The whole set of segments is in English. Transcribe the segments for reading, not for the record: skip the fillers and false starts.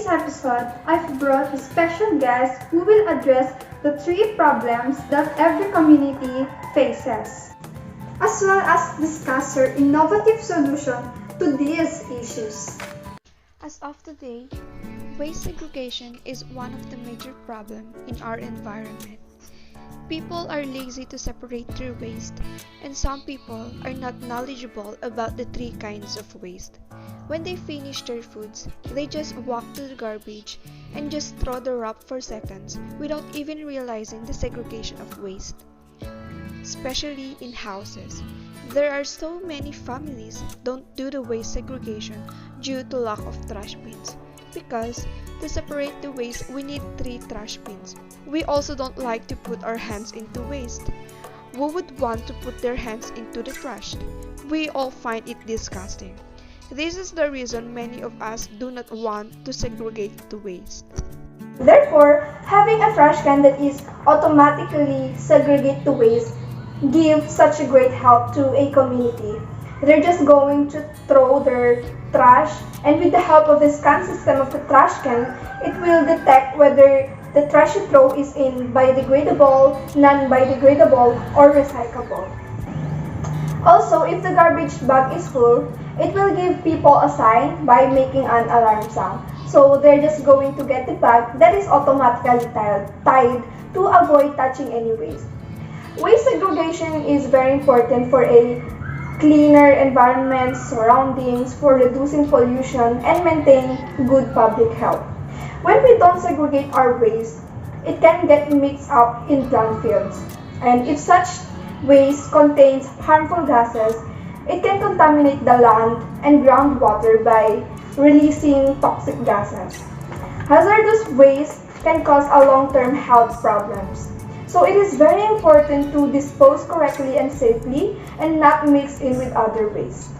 episode, I've brought a special guest who will address the three problems that every community faces, as well as discuss her innovative solution to these issues. As of today, waste segregation is one of the major problems in our environment. People are lazy to separate their waste, and some people are not knowledgeable about the three kinds of waste. When they finish their foods, they just walk to the garbage and just throw the wrap for seconds without even realizing the segregation of waste. Especially in houses, there are so many families don't do the waste segregation due to lack of trash bins. Because to separate the waste, we need 3 trash bins. We also don't like to put our hands into waste. Who would want to put their hands into the trash? We all find it disgusting. This is the reason many of us do not want to segregate the waste. Therefore, having a trash can that is automatically segregate the waste gives such a great help to a community. They're just going to throw their trash, and with the help of the scan system of the trash can, it will detect whether the trash you throw is in biodegradable, non-biodegradable, or recyclable. Also, if the garbage bag is full, it will give people a sign by making an alarm sound. So they're just going to get the bag that is automatically tied to avoid touching any waste. Waste segregation is very important for a cleaner environment, surroundings, for reducing pollution, and maintaining good public health. When we don't segregate our waste, it can get mixed up in landfills. And if such waste contains harmful gases, it can contaminate the land and groundwater by releasing toxic gases. Hazardous waste can cause a long-term health problems. So it is very important to dispose correctly and safely and not mix in with other waste.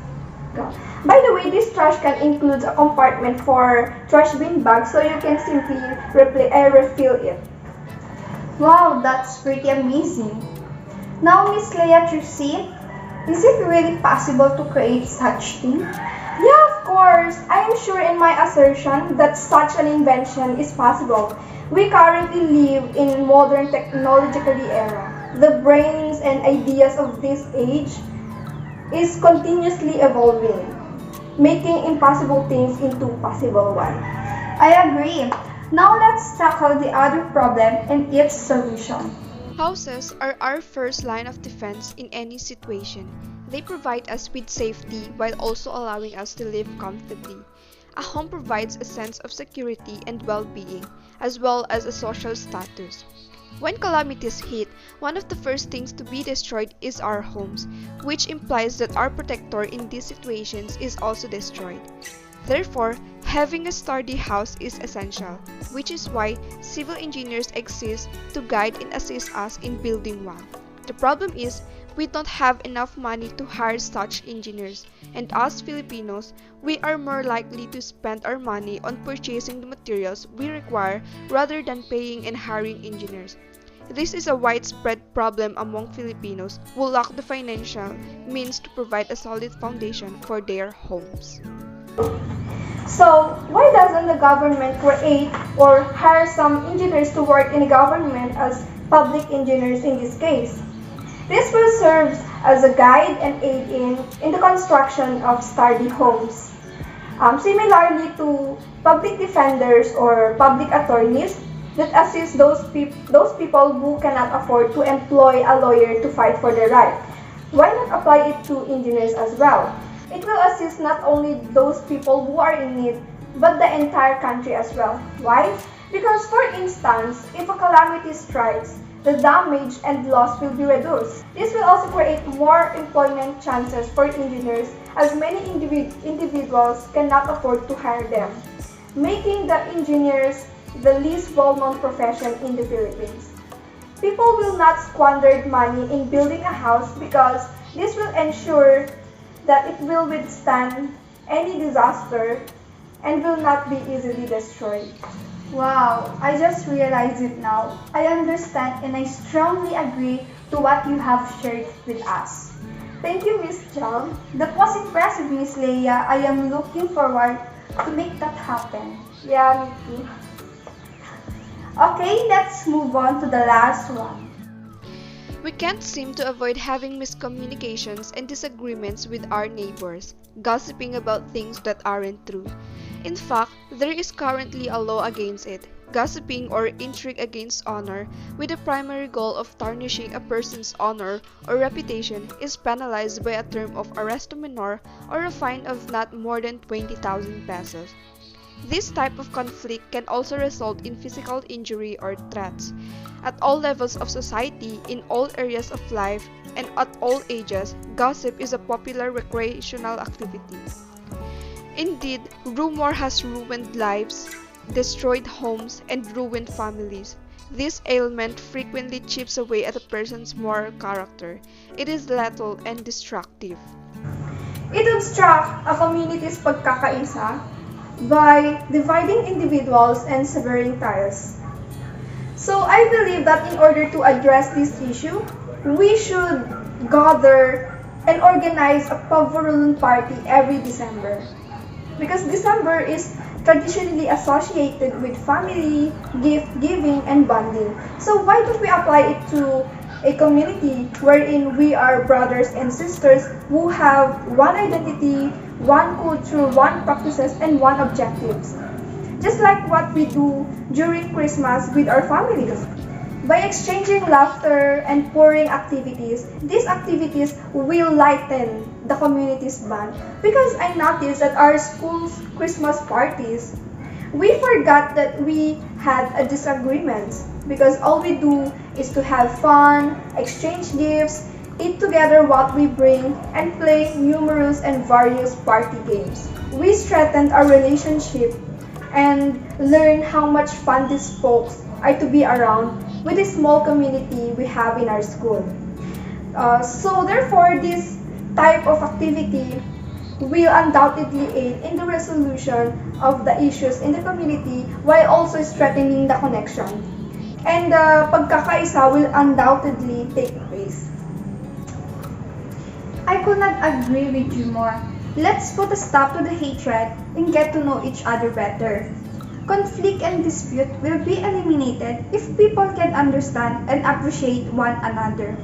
By the way, this trash can include a compartment for trash bin bags so you can simply refill it. Wow, that's pretty amazing. Now, Miss Leia Tracy, is it really possible to create such thing? Yeah, of course. I am sure in my assertion that such an invention is possible. We currently live in modern technologically era. The brains and ideas of this age is continuously evolving, making impossible things into possible ones. I agree. Now let's tackle the other problem and its solution. Houses are our first line of defense in any situation. They provide us with safety while also allowing us to live comfortably. A home provides a sense of security and well-being, as well as a social status. When calamities hit, one of the first things to be destroyed is our homes, which implies that our protector in these situations is also destroyed. Therefore, having a sturdy house is essential, which is why civil engineers exist to guide and assist us in building one. The problem is, we don't have enough money to hire such engineers, and as Filipinos, we are more likely to spend our money on purchasing the materials we require rather than paying and hiring engineers. This is a widespread problem among Filipinos who lack the financial means to provide a solid foundation for their homes. So, why doesn't the government create or hire some engineers to work in the government as public engineers in this case? This will serve as a guide and aid in the construction of sturdy homes. Similarly to public defenders or public attorneys that assist those people who cannot afford to employ a lawyer to fight for their right. Why not apply it to engineers as well? It will assist not only those people who are in need, but the entire country as well. Why? Because for instance, if a calamity strikes, the damage and loss will be reduced. This will also create more employment chances for engineers as many individuals cannot afford to hire them, making the engineers the least well-known profession in the Philippines. People will not squander money in building a house because this will ensure that it will withstand any disaster and will not be easily destroyed. Wow, I just realized it now. I understand and I strongly agree to what you have shared with us. Thank you, Miss Jal. That was impressive, Miss Leia. I am looking forward to make that happen. Yeah, me too. Okay, let's move on to the last one. We can't seem to avoid having miscommunications and disagreements with our neighbors, gossiping about things that aren't true. In fact, there is currently a law against it. Gossiping or intrigue against honor, with the primary goal of tarnishing a person's honor or reputation, is penalized by a term of arresto menor or a fine of not more than 20,000 pesos. This type of conflict can also result in physical injury or threats. At all levels of society, in all areas of life, and at all ages, gossip is a popular recreational activity. Indeed, rumor has ruined lives, destroyed homes, and ruined families. This ailment frequently chips away at a person's moral character. It is lethal and destructive. It obstructs a community's pagkakaisa by dividing individuals and severing ties. So I believe that in order to address this issue, we should gather and organize a Pavorulun party every December. Because December is traditionally associated with family, gift giving, and bonding. So why don't we apply it to a community wherein we are brothers and sisters who have one identity, one culture, one practices, and one objectives? Just like what we do during Christmas with our families. By exchanging laughter and pouring activities, these activities will lighten the community's bond. Because I noticed that our school's Christmas parties, we forgot that we had a disagreement because all we do is to have fun, exchange gifts, eat together what we bring, and play numerous and various party games. We strengthened our relationship and learn how much fun these folks are to be around with the small community we have in our school. So therefore, this type of activity will undoubtedly aid in the resolution of the issues in the community while also strengthening the connection. And the pagkakaisa will undoubtedly take place. I could not agree with you more. Let's put a stop to the hatred and get to know each other better. Conflict and dispute will be eliminated if people can understand and appreciate one another.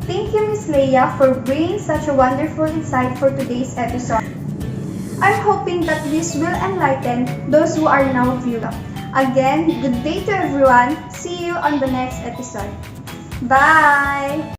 Thank you, Miss Leia, for bringing such a wonderful insight for today's episode. I'm hoping that this will enlighten those who are now viewing. Again, good day to everyone. See you on the next episode. Bye!